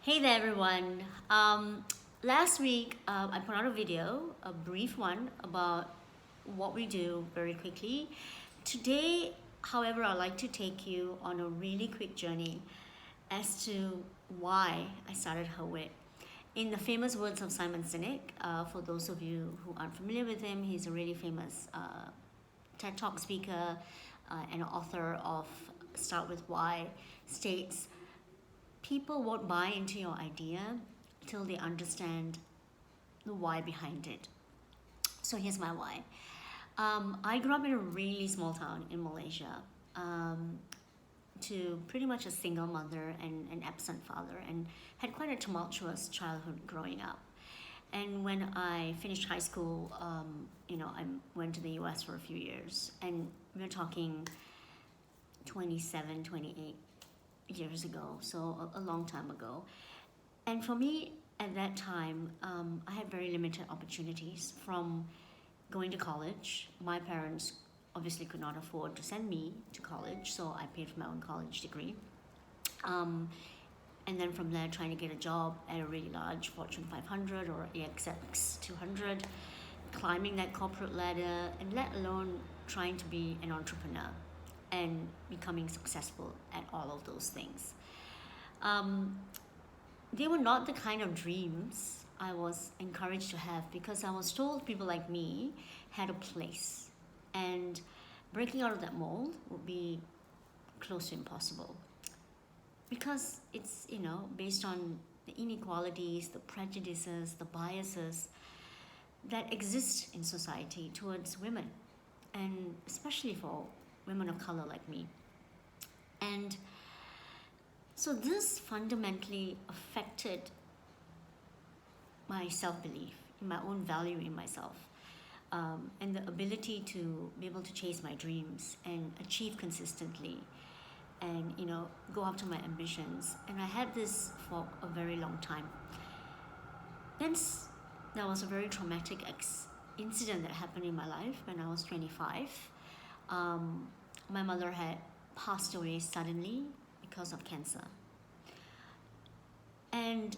Hey there, everyone. Last week, I put out a video, a brief one, about what we do very quickly. Today, however, I'd like to take you on a really quick journey as to why I started Her Wit. In the famous words of Simon Sinek, for those of you who aren't familiar with him, he's a really famous TED Talk speaker and author of Start With Why, states, people won't buy into your idea till they understand the why behind it. So here's my why. I grew up in a really small town in Malaysia, to pretty much a single mother and an absent father, and had quite a tumultuous childhood growing up. And when I finished high school, I went to the US for a few years, and we're talking 27, 28 years ago, so a long time ago. And for me, at that time, I had very limited opportunities from going to college. My parents obviously could not afford to send me to college, so I paid for my own college degree. And then from there, trying to get a job at a really large Fortune 500 or AXX 200, climbing that corporate ladder, and let alone trying to be an entrepreneur and becoming successful at all of those things. They were not the kind of dreams I was encouraged to have, because I was told people like me had a place, and breaking out of that mold would be close to impossible, because it's based on the inequalities, the prejudices, the biases that exist in society towards women, and especially for women of color like me. And so this fundamentally affected my self-belief, my own value in myself, and the ability to be able to chase my dreams and achieve consistently, and go after my ambitions. And I had this for a very long time. Then there was a very traumatic incident that happened in my life when I was 25. My mother had passed away suddenly because of cancer. And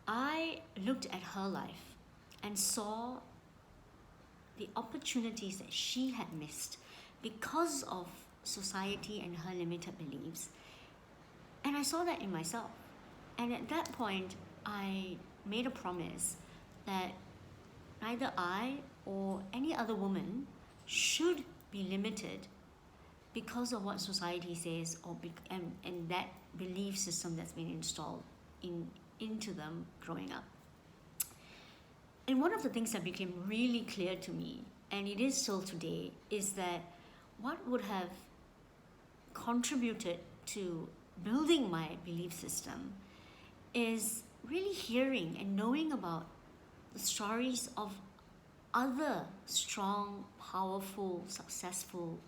I looked at her life and saw the opportunities that she had missed because of society and her limited beliefs. And I saw that in myself. And at that point, I made a promise that neither I or any other woman should be limited because of what society says, and that belief system that's been installed into them growing up. And one of the things that became really clear to me, and it is still today, is that what would have contributed to building my belief system is really hearing and knowing about the stories of other strong, powerful, successful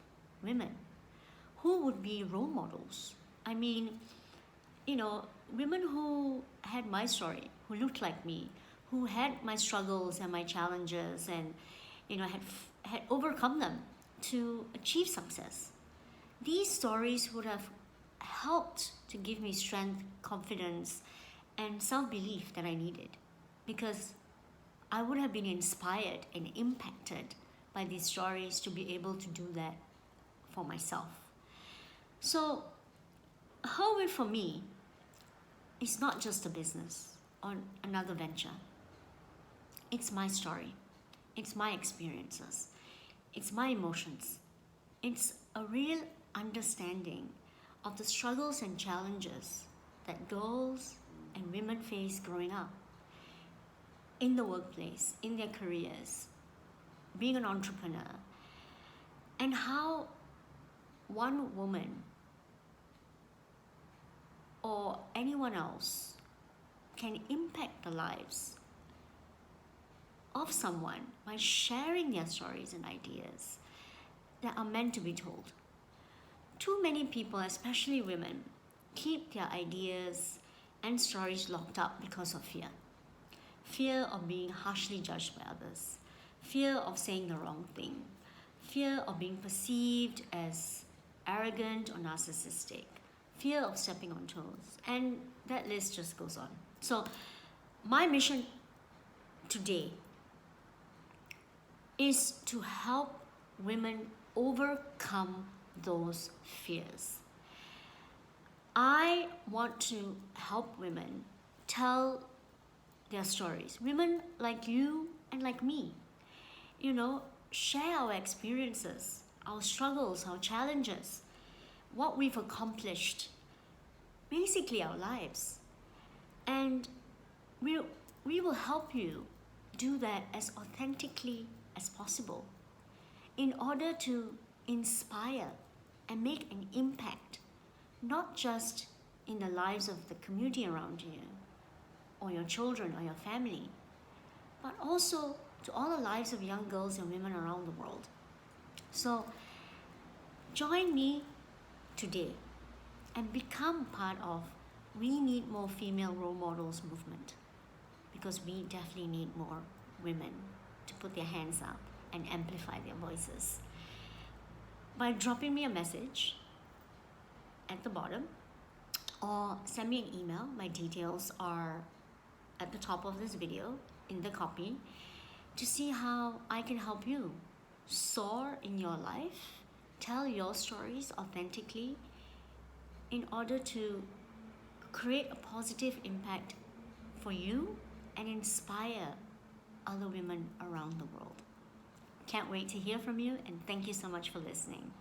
women who would be role models. I mean, women who had my story, who looked like me, who had my struggles and my challenges, and had overcome them to achieve success. These stories would have helped to give me strength, confidence, and self-belief that I needed, because I would have been inspired and impacted by these stories to be able to do that for myself. So, Her Wit for me is not just a business or another venture. It's my story. It's my experiences. It's my emotions. It's a real understanding of the struggles and challenges that girls and women face growing up in the workplace, in their careers, being an entrepreneur, and how one woman or anyone else can impact the lives of someone by sharing their stories and ideas that are meant to be told. Too many people, especially women, keep their ideas and stories locked up because of fear. Fear of being harshly judged by others, fear of saying the wrong thing, fear of being perceived as arrogant or narcissistic, fear of stepping on toes, and that list just goes on. So my mission today is to help women overcome those fears. I want to help women tell their stories. Women like you and like me, share our experiences, our struggles, our challenges, what we've accomplished, basically our lives. And we will help you do that as authentically as possible in order to inspire and make an impact, not just in the lives of the community around you or your children or your family, but also to all the lives of young girls and women around the world. So join me today and become part of We Need More Female Role Models movement, because we definitely need more women to put their hands up and amplify their voices. By dropping me a message at the bottom or send me an email, my details are at the top of this video in the copy, to see how I can help you soar in your life, tell your stories authentically in order to create a positive impact for you and inspire other women around the world. Can't wait to hear from you, and thank you so much for listening.